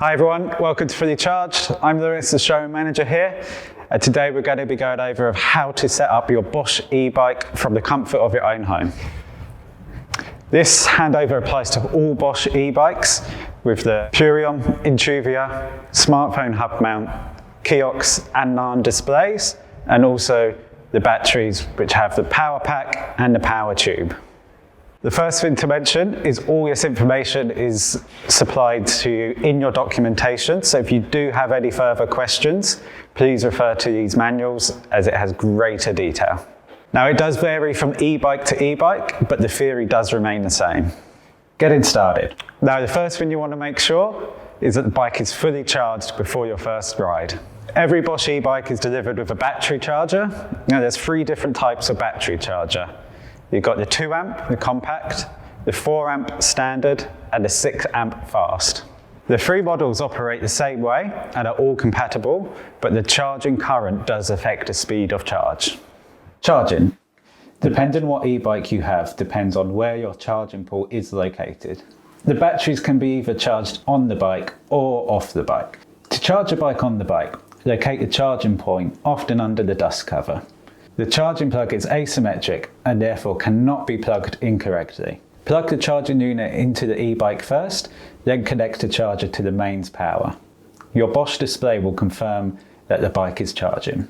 Hi everyone, welcome to Fully Charged. I'm Lewis, the Showroom Manager here. Today we're going to be going over how to set up your Bosch e-bike from the comfort of your own home. This handover applies to all Bosch e-bikes with the Purion, Intruvia, smartphone hub mount, kiosks and Narn displays, and also the batteries which have the power pack and the power tube. The first thing to mention is all this information is supplied to you in your documentation, so if you do have any further questions, please refer to these manuals as it has greater detail. Now it does vary from e-bike to e-bike, but the theory does remain the same. Getting started. Now the first thing you want to make sure is that the bike is fully charged before your first ride. Every Bosch e-bike is delivered with a battery charger. Now there's 3 different types of battery charger. You've got the 2 amp, the compact, the 4 amp standard, and the 6 amp fast. The 3 models operate the same way and are all compatible, but the charging current does affect the speed of charge. Charging. Depending on what e-bike you have, depends on where your charging port is located. The batteries can be either charged on the bike or off the bike. To charge a bike on the bike, locate the charging point, often under the dust cover. The charging plug is asymmetric and therefore cannot be plugged incorrectly. Plug the charging unit into the e-bike first, then connect the charger to the mains power. Your Bosch display will confirm that the bike is charging.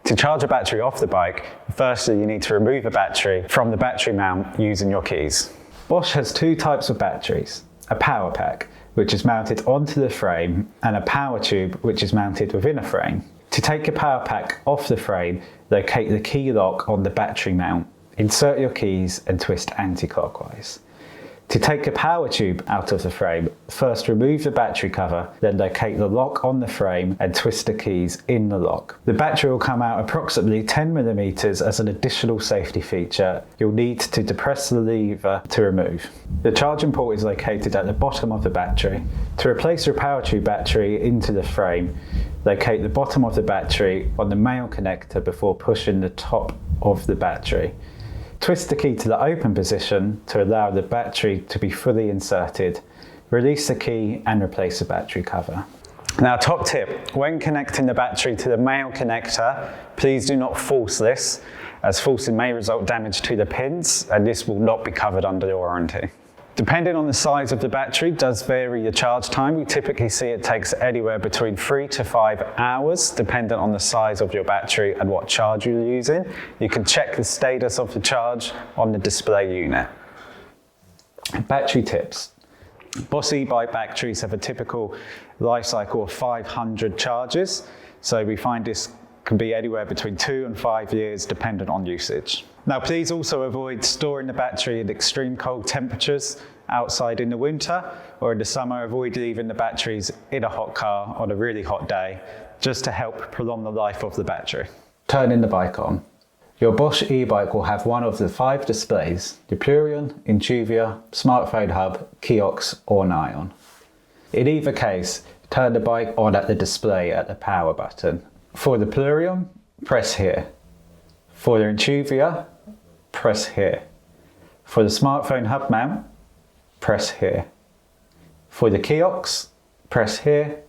To charge a battery off the bike, firstly you need to remove a battery from the battery mount using your keys. Bosch has 2 types of batteries, a power pack, which is mounted onto the frame, and a power tube, which is mounted within a frame. To take a power pack off the frame, locate the key lock on the battery mount, insert your keys and twist anti-clockwise. To take a power tube out of the frame, first remove the battery cover, then locate the lock on the frame and twist the keys in the lock. The battery will come out approximately 10mm as an additional safety feature. You'll need to depress the lever to remove. The charging port is located at the bottom of the battery. To replace your power tube battery into the frame, locate the bottom of the battery on the male connector before pushing the top of the battery. Twist the key to the open position to allow the battery to be fully inserted. Release the key and replace the battery cover. Now, top tip, when connecting the battery to the male connector, please do not force this, as forcing may result damage to the pins, and this will not be covered under the warranty. Depending on the size of the battery does vary the charge time. We typically see it takes anywhere between 3 to 5 hours, depending on the size of your battery and what charge you're using. You can check the status of the charge on the display unit. Battery tips. Bosch e-bike batteries have a typical life cycle of 500 charges, so we find this can be anywhere between 2 and 5 years dependent on usage. Now please also avoid storing the battery in extreme cold temperatures outside in the winter, or in the summer avoid leaving the batteries in a hot car on a really hot day, just to help prolong the life of the battery. Turning the bike on. Your Bosch e-bike will have one of the 5 displays, the Purion, Intruvia, smartphone hub, kiosks or Narn. In either case, turn the bike on at the display at the power button. For the Purion, press here. For the Intruvia, press here. For the smartphone hub mount, press here. For the kiosks, press here.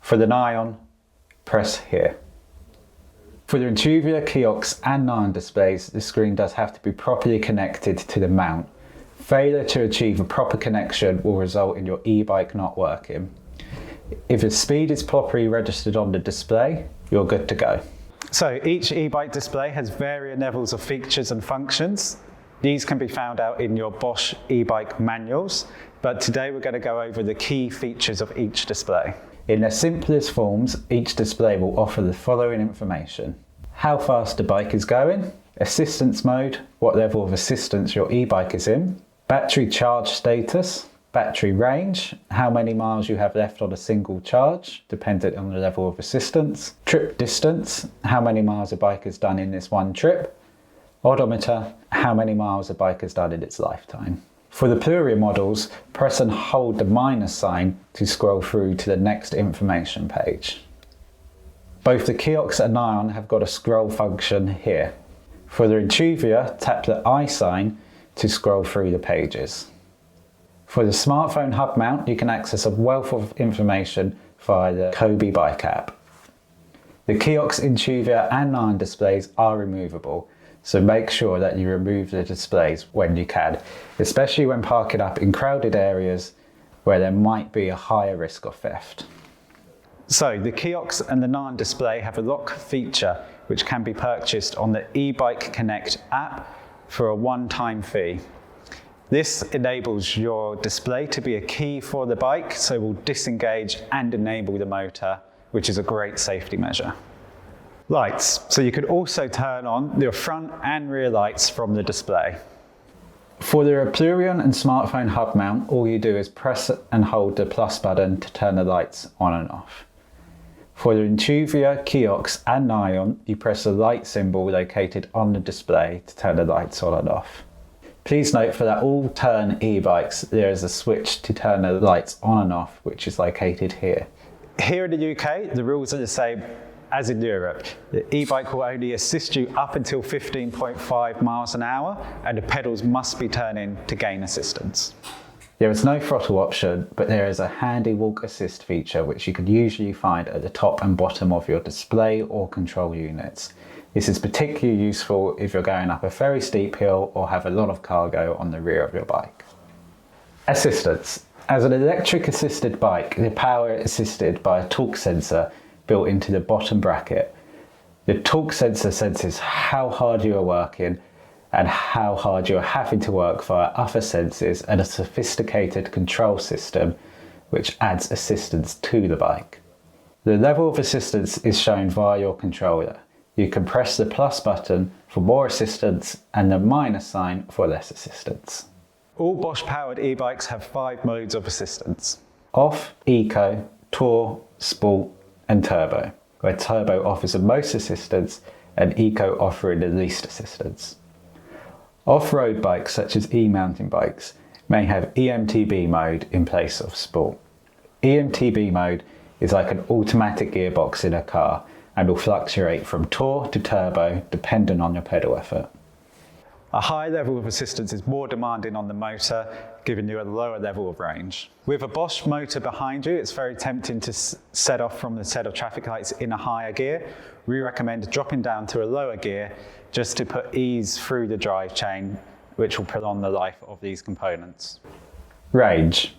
For the Narn, press here. For the Intruvia, kiosks and Narn displays, the screen does have to be properly connected to the mount. Failure to achieve a proper connection will result in your e-bike not working. If the speed is properly registered on the display, you're good to go. So each e-bike display has varying levels of features and functions. These can be found out in your Bosch e-bike manuals, but today we're going to go over the key features of each display. In their simplest forms, each display will offer the following information: how fast the bike is going, assistance mode, what level of assistance your e-bike is in, battery charge status, battery range, how many miles you have left on a single charge, dependent on the level of assistance, trip distance, how many miles a bike has done in this one trip, odometer, how many miles a bike has done in its lifetime. For the Purion models, press and hold the minus sign to scroll through to the next information page. Both the kiosks and Narn have got a scroll function here. For the Intruvia, tap the I sign to scroll through the pages. For the smartphone hub mount, you can access a wealth of information via the Kobe Bike app. The kiosk, interior and nine displays are removable, so make sure that you remove the displays when you can, especially when parking up in crowded areas where there might be a higher risk of theft. So the kiosk and the nine display have a lock feature which can be purchased on the eBike Connect app for a one-time fee. This enables your display to be a key for the bike, so will disengage and enable the motor, which is a great safety measure. Lights. So you could also turn on your front and rear lights from the display. For the Repluvion and smartphone hub mount, all you do is press and hold the plus button to turn the lights on and off. For the Intuvia, kiosk and Nion, you press the light symbol located on the display to turn the lights on and off. Please note for that all turn e-bikes, there is a switch to turn the lights on and off, which is located here. Here in the UK, the rules are the same as in Europe. The e-bike will only assist you up until 15.5 miles an hour, and the pedals must be turned in to gain assistance. There is no throttle option, but there is a handy walk assist feature which you can usually find at the top and bottom of your display or control units. This is particularly useful if you're going up a very steep hill or have a lot of cargo on the rear of your bike. Assistance. As an electric assisted bike, the power is assisted by a torque sensor built into the bottom bracket. The torque sensor senses how hard you are working and how hard you are having to work via other senses and a sophisticated control system which adds assistance to the bike. The level of assistance is shown via your controller. You can press the plus button for more assistance and the minus sign for less assistance. All Bosch powered e-bikes have 5 modes of assistance: Off, Eco, Tour, Sport and Turbo, where Turbo offers the most assistance and Eco offering the least assistance. Off-road bikes such as e-mountain bikes may have EMTB mode in place of Sport. EMTB mode is like an automatic gearbox in a car and will fluctuate from Tour to Turbo depending on your pedal effort. A high level of assistance is more demanding on the motor, giving you a lower level of range. With a Bosch motor behind you, it's very tempting to set off from the set of traffic lights in a higher gear. We recommend dropping down to a lower gear just to put ease through the drive chain, which will prolong the life of these components. Range.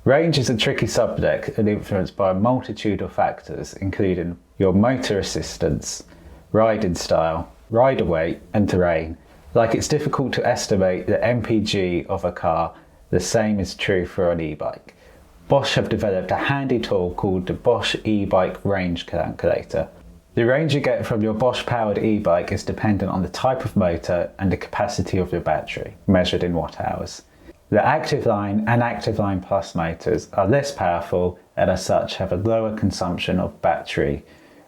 Range is a tricky subject and influenced by a multitude of factors, including your motor assistance, riding style, rider weight and terrain. Like it's difficult to estimate the MPG of a car, the same is true for an e-bike. Bosch have developed a handy tool called the Bosch e-bike range calculator. The range you get from your Bosch powered e-bike is dependent on the type of motor and the capacity of your battery, measured in watt hours. The Active Line and Active Line Plus motors are less powerful and as such have a lower consumption of battery,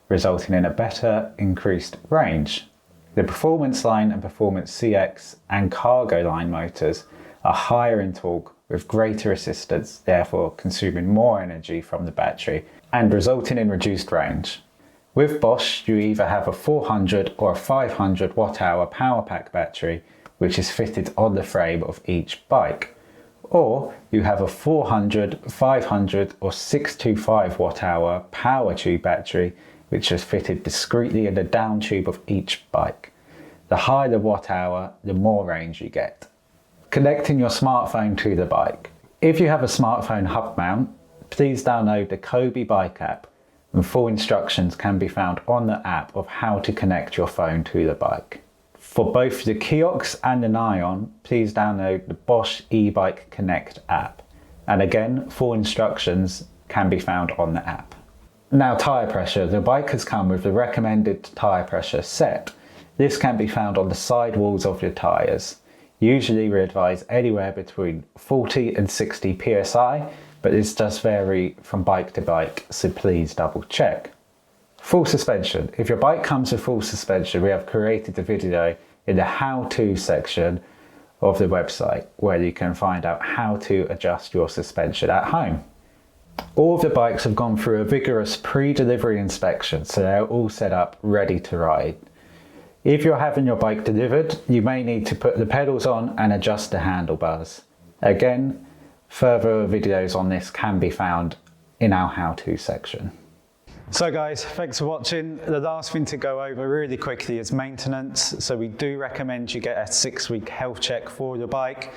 resulting in a better increased range. The Performance Line and Performance CX and Cargo Line motors are higher in torque with greater assistance, therefore consuming more energy from the battery and resulting in reduced range. With Bosch, you either have a 400 or a 500 watt-hour power pack battery, which is fitted on the frame of each bike, or you have a 400, 500 or 625 watt-hour power tube battery, which is fitted discreetly in the down tube of each bike. The higher the watt hour, the more range you get. Connecting your smartphone to the bike. If you have a smartphone hub mount, please download the Kobe Bike app, and full instructions can be found on the app of how to connect your phone to the bike. For both the kiosk and the Nion, please download the Bosch eBike Connect app. And again, full instructions can be found on the app. Now, tyre pressure. The bike has come with the recommended tyre pressure set. This can be found on the side walls of your tyres. Usually we advise anywhere between 40 and 60 psi, but this does vary from bike to bike, so please double check. Full suspension. If your bike comes with full suspension, we have created a video in the how-to section of the website where you can find out how to adjust your suspension at home. All of the bikes have gone through a vigorous pre-delivery inspection, so they're all set up ready to ride. If you're having your bike delivered, you may need to put the pedals on and adjust the handlebars. Again, Further videos on this can be found in our how-to section. So guys, thanks for watching. The last thing to go over really quickly is maintenance. So we do recommend you get a 6-week health check for your bike.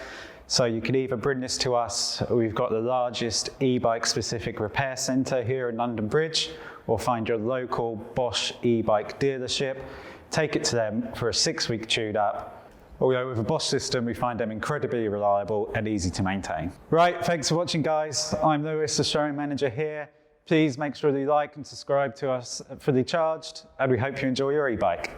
So you can either bring this to us, we've got the largest e-bike specific repair centre here in London Bridge, or find your local Bosch e-bike dealership, take it to them for a 6-week tune up. Although with a Bosch system, we find them incredibly reliable and easy to maintain. Right, thanks for watching guys. I'm Lewis, the Showroom Manager here. Please make sure that you like and subscribe to us for the Charged, and we hope you enjoy your e-bike.